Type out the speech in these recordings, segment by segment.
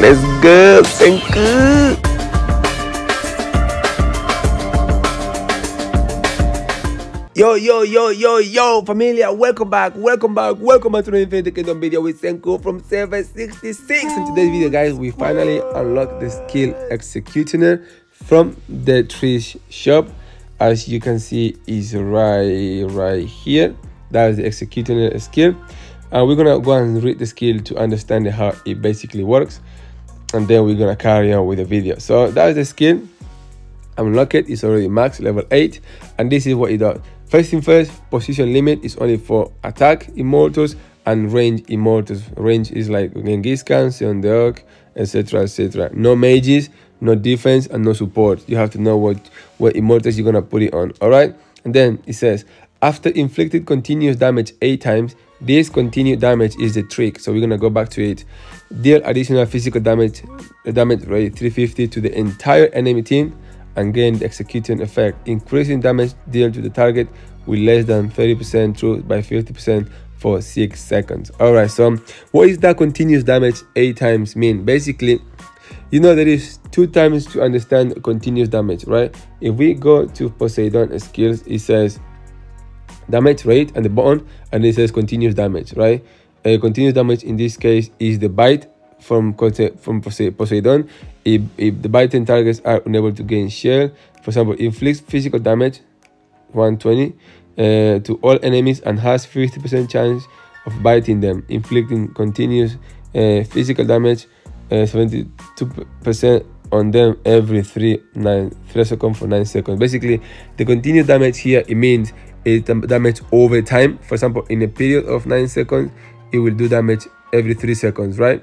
Let's go, Senku! Yo, familia, welcome back to the Infinite Kingdom video with Senku from server 66. In today's video, guys, we finally unlocked the skill Executioner from the tree shop. As you can see, is right here. That is the Executioner skill. And we're gonna go and read the skill to understand how it basically works, and then we're gonna carry on with the video. So that is the skill. Unlock it. It's already max level 8, and this is what it does. First thing first, position limit is only for attack immortals and range immortals. Range is like Genghis Khan, Seondeok, etc, etc. No mages, no defense, and no support. You have to know what immortals you're gonna put it on. All right, and then it says after inflicted continuous damage 8 times, this continued damage is the trick. So we're gonna go back to it. Deal additional physical damage rate 350 to the entire enemy team, and gain the executing effect, increasing damage dealt to the target with less than 30% truth by 50% for 6 seconds. All right, so what is that continuous damage 8 times mean? Basically, you know, there is 2 times to understand continuous damage, right? If we go to Poseidon skills, it says damage rate and the button, and it says continuous damage, right? Continuous damage in this case is the bite from Poseidon. If the biting targets are unable to gain shell, for example, inflicts physical damage 120 to all enemies and has 50% chance of biting them, inflicting continuous physical damage 72% on them every 3 seconds for 9 seconds. Basically, the continuous damage here, it means it's damage over time. For example, in a period of 9 seconds, it will do damage every 3 seconds, right?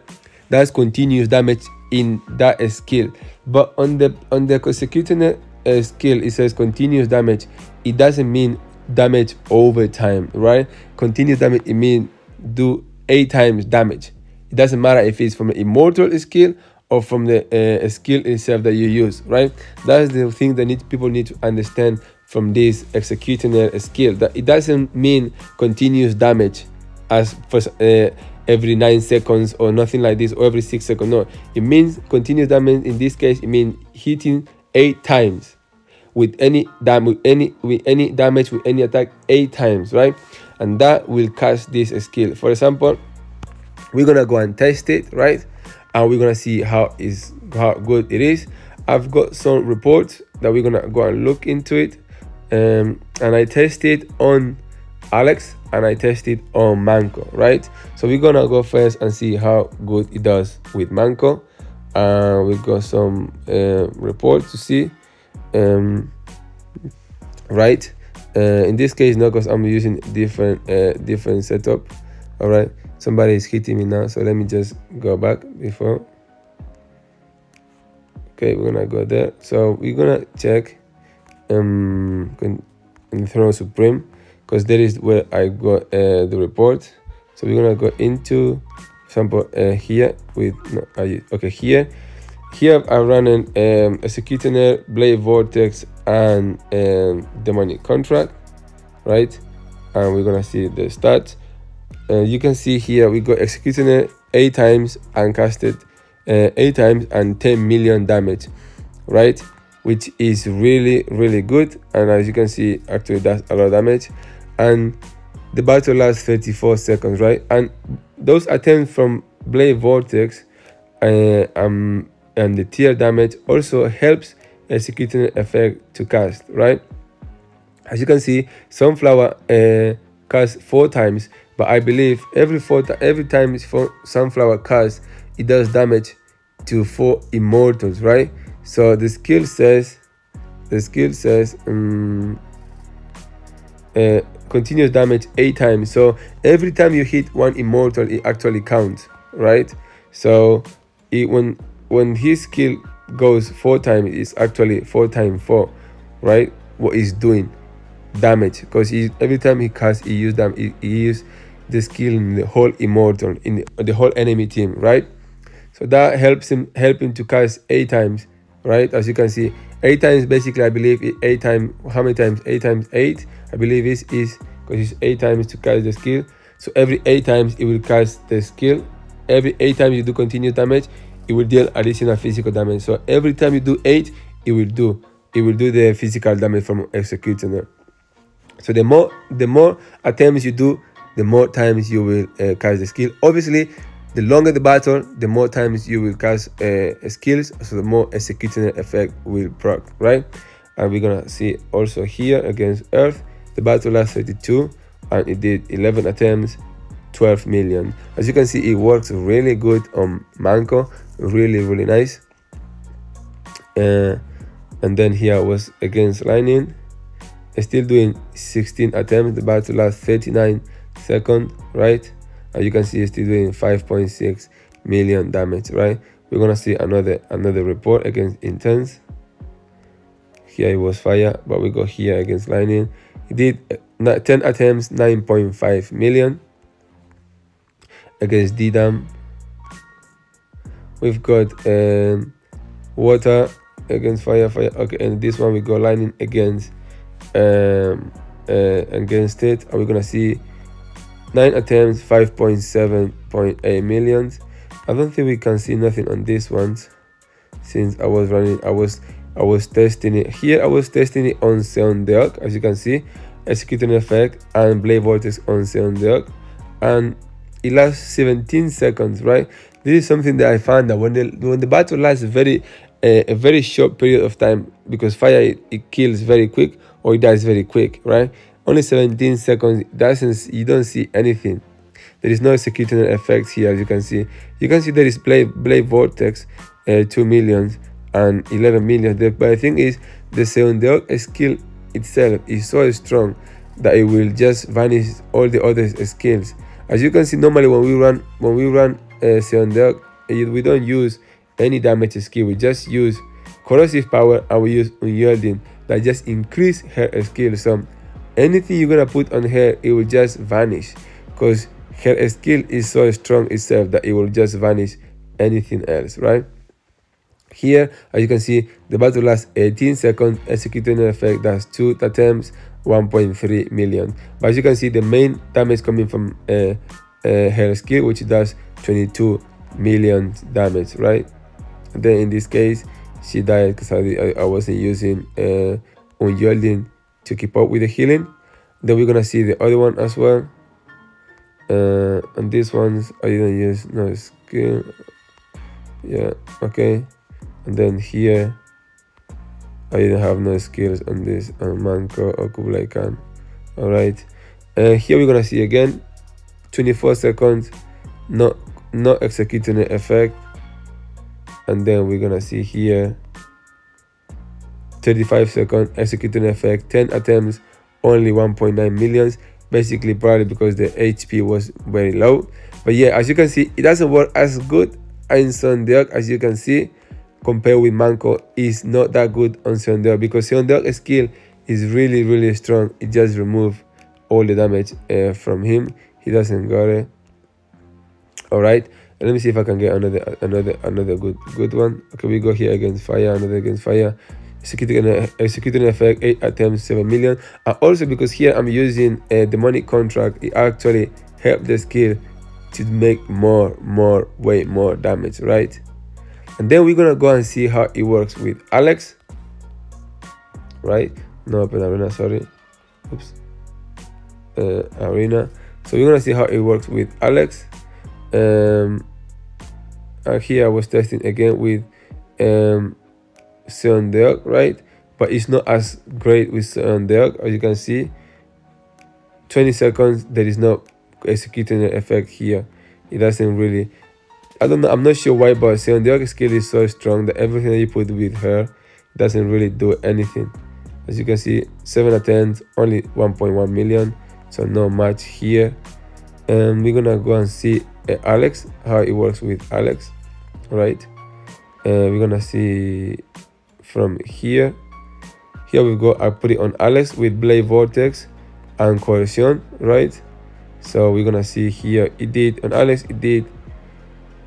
That's continuous damage in that skill. But on the Executioner skill, it says continuous damage. It doesn't mean damage over time, right? Continuous damage, it means do 8 times damage. It doesn't matter if it's from an immortal skill or from the skill itself that you use, right? That's the thing that people need to understand from this Executioner skill, that it doesn't mean continuous damage as for every 9 seconds or nothing like this, or every 6 seconds. No, it means continuous damage. In this case, it means hitting 8 times with any damage, with any attack 8 times, right? And that will cast this skill. For example, we're gonna go and test it, right? And we're gonna see how good it is. I've got some reports that we're gonna go and look into it, and I tested on Alex and I tested on Manco, right? So we're gonna go first and see how good it does with Manco. We've got some reports to see, right? In this case, no, because I'm using different setup. All right, somebody is hitting me now, so let me just go back before. Okay, we're gonna go there. So we're gonna check in Throne Supreme, because that is where I got the report. So we're gonna go into example here with here I'm running Executioner, Blade Vortex, and Demonic Contract, right? And we're gonna see the stats. You can see here we got Executioner 8 times and casted 8 times and 10 million damage, right? Which is really good. And as you can see, actually that's a lot of damage. And the battle lasts 34 seconds, right? And those attempts from Blade Vortex and the tier damage also helps Executing effect to cast, right? As you can see, Sunflower casts 4 times, but I believe every time Sunflower casts, it does damage to 4 immortals, right? So the skill says continuous damage 8 times. So every time you hit 1 immortal, it actually counts, right? So when his skill goes 4 times, it's actually 4 times 4, right? What he's doing damage, because every time he casts, he use the skill in the whole immortal, in the whole enemy team, right? So that help him to cast 8 times, right? As you can see, 8 times basically, I believe 8 times. How many times? 8 times 8, I believe is because it's 8 times to cast the skill. So every 8 times it will cast the skill. Every 8 times you do continuous damage, it will deal additional physical damage. So every time you do 8, it will do the physical damage from Executioner. So the more attempts you do, the more times you will cast the skill. Obviously, the longer the battle, the more times you will cast skills, so the more Executioner effect will proc, right? And we're gonna see also here against Earth, the battle lasts 32 and it did 11 attempts, 12 million. As you can see, it works really good on Manko, really nice. And then here was against Lightning, still doing 16 attempts. The battle lasts 39 seconds, right? And you can see it's still doing 5.6 million damage, right? We're gonna see another report against Intense. Here it was fire, but we got here against Lightning. He did 10 attempts, 9.5 million. Against D-Dam, we've got water against fire. Okay, and this one we got Lightning against it, and we're gonna see 9 attempts, 5.7.8 million. I don't think we can see nothing on this ones since I was testing it here. I was testing it on Seondeok, as you can see, executing effect and Blade Vortex on Seondeok, and it lasts 17 seconds, right? This is something that I found that when the battle lasts a very short period of time, because fire it kills very quick or it dies very quick, right? Only 17 seconds, you don't see anything. There is no executing effect here, as you can see. You can see there is Blade Vortex, 2 million and 11 million. But the thing is, the Seondeok skill itself is so strong that it will just vanish all the other skills. As you can see, normally when we run Seondeok, we don't use any damage skill. We just use corrosive power and we use unyielding that just increase her skill. So anything you're gonna put on her, it will just vanish, because her skill is so strong itself that it will just vanish anything else, right? Here, as you can see, the battle lasts 18 seconds, executing an effect that's 2 attempts, 1.3 million. But as you can see, the main damage coming from her skill, which does 22 million damage, right? And then in this case, she died because I wasn't using unyielding to keep up with the healing. Then we're gonna see the other one as well. And these ones I didn't use no skill. Yeah, okay. And then here I didn't have no skills on this Manko or Kublai Khan. Alright. Here we're gonna see again 24 seconds, not executing an effect. And then we're gonna see here 35 seconds, executing an effect, 10 attempts, only 1.9 million. Basically probably because the HP was very low. But yeah, as you can see, it doesn't work as good in Seondeok. As you can see, compared with Manko, is not that good on Seondeok, because Seondeok's skill is really strong. It just removes all the damage from him. He doesn't got it. All right, and let me see if I can get another good one. Okay, we go here against fire, another against fire, executing an effect, 8 attempts, 7 million. And also because here I'm using a demonic contract, it actually helped the skill to make way more damage, right? And then we're gonna go and see how it works with Alex, right? No, open arena, sorry. Oops. Arena. So we're gonna see how it works with Alex. Here I was testing again with Seondeok, right? But it's not as great with Seondeok. As you can see, 20 seconds, there is no executing an effect here. It doesn't really, I don't know, I'm not sure why, but Seondeok's skill is so strong that everything that you put with her doesn't really do anything. As you can see, 7 attempts, only 1.1 million, so not much here. And we're gonna go and see Alex, how it works with Alex, right? We're gonna see from here. Here we go, I put it on Alex with Blade Vortex and Coercion, right? So we're gonna see here, it did, on Alex, it did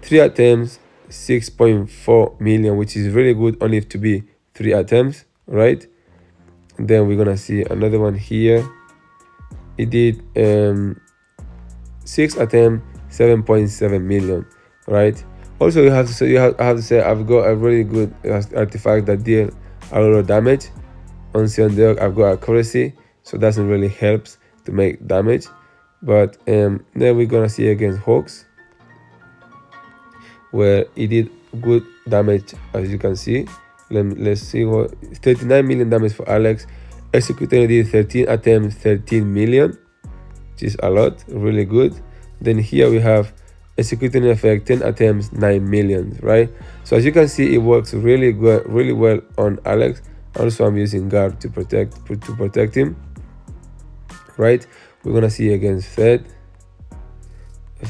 3 attempts, 6.4 million, which is really good, only to be 3 attempts, right? And then we're gonna see another one here. It did 6 attempts, 7.7 million, right? Also, I have to say I've got a really good artifact that deal a lot of damage. On Seondeok, I've got accuracy, so that doesn't really helps to make damage. But then we're gonna see against Hawks, where he did good damage, as you can see. Let's see what 39 million damage for Alex. Executor did 13 attempts, 13 million, which is a lot, really good. Then here we have executing effect, 10 attempts, 9 million, right? So as you can see, it works really good, really well on Alex. Also, I'm using guard to protect him, right? We're gonna see against Fed.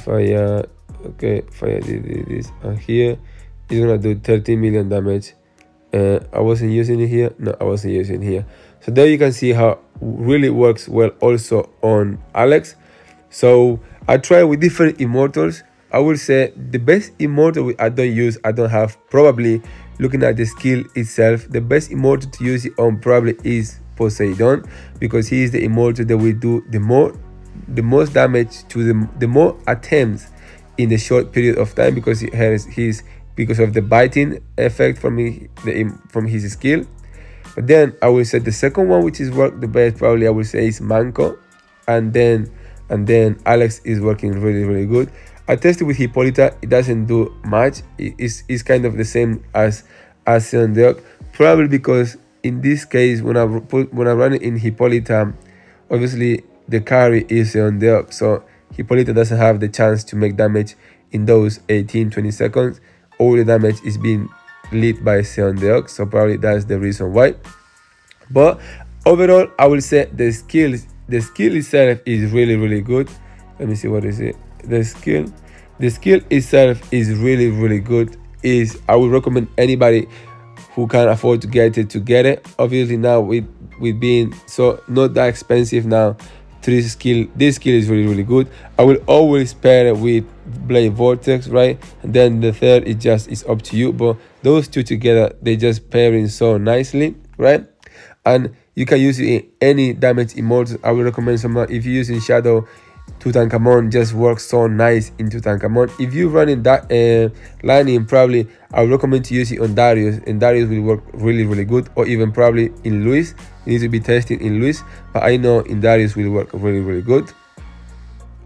Fire, okay, Fire did this, and here he's gonna do 13 million damage. I wasn't using it here. No, I wasn't using it here. So there you can see how really works well also on Alex. So I try with different immortals. I will say the best immortal I don't have, probably looking at the skill itself, the best immortal to use it on probably is Poseidon, because he is the immortal that will do the most damage to the more attempts in a short period of time, because he has because of the biting effect from his skill. But then I will say the second one, which is work the best, probably I will say is Manco, and then Alex is working really good. I tested with Hippolyta, it doesn't do much. It's kind of the same as Seondeok, probably because in this case when I run it in Hippolyta, obviously the carry is Seondeok, so Hippolyta doesn't have the chance to make damage in those 18-20 seconds. All the damage is being lead by Seondeok, so probably that's the reason why. But overall, I will say the skill itself is really good. Let me see, what is it? The skill itself is really good. I would recommend anybody who can afford to get it. Obviously now with being so not that expensive now, this skill is really good. I will always pair it with Blade Vortex, right? And then the third is up to you, but those two together, they just pairing so nicely, right? And you can use it in any damage immortal. I would recommend someone, if you're using Shadow, Tutankhamon just works so nice in Tutankhamon. If you're running that lining, probably I would recommend to use it on Darius, and Darius will work really good, or even probably in Luis. You need to be tested in Luis, but I know in Darius will work really good,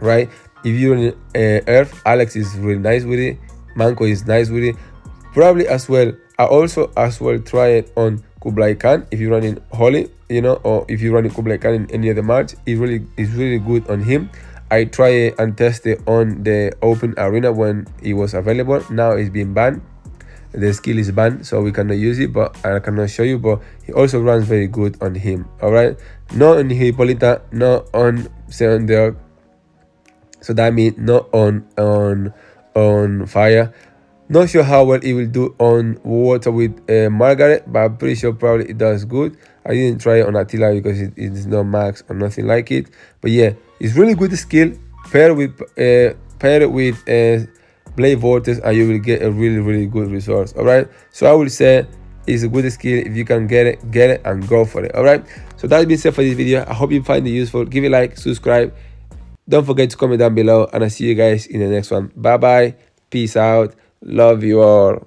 right? If you're running Earth, Alex is really nice with it. Manco is nice with it. Probably as well, I also try it on Kublai Khan if you're running Holy, you know, or if you're running Kublai Khan in any other match. It's really good on him. I try it and test it on the open arena when it was available. Now it's been banned. The skill is banned, so we cannot use it, but I cannot show you. But he also runs very good on him. All right, not on Hippolyta, not on Seondeok. So that means not on fire. Not sure how well it will do on water with Margaret, but I'm pretty sure probably it does good. I didn't try it on Attila because it is not max or nothing like it. But yeah, it's really good skill. Pair it with Blade Vortex, and you will get a really good result. All right. So I will say it's a good skill. If you can get it and go for it. All right. So that's been said for this video. I hope you find it useful. Give it a like, subscribe. Don't forget to comment down below, and I'll see you guys in the next one. Bye bye. Peace out. Love you all.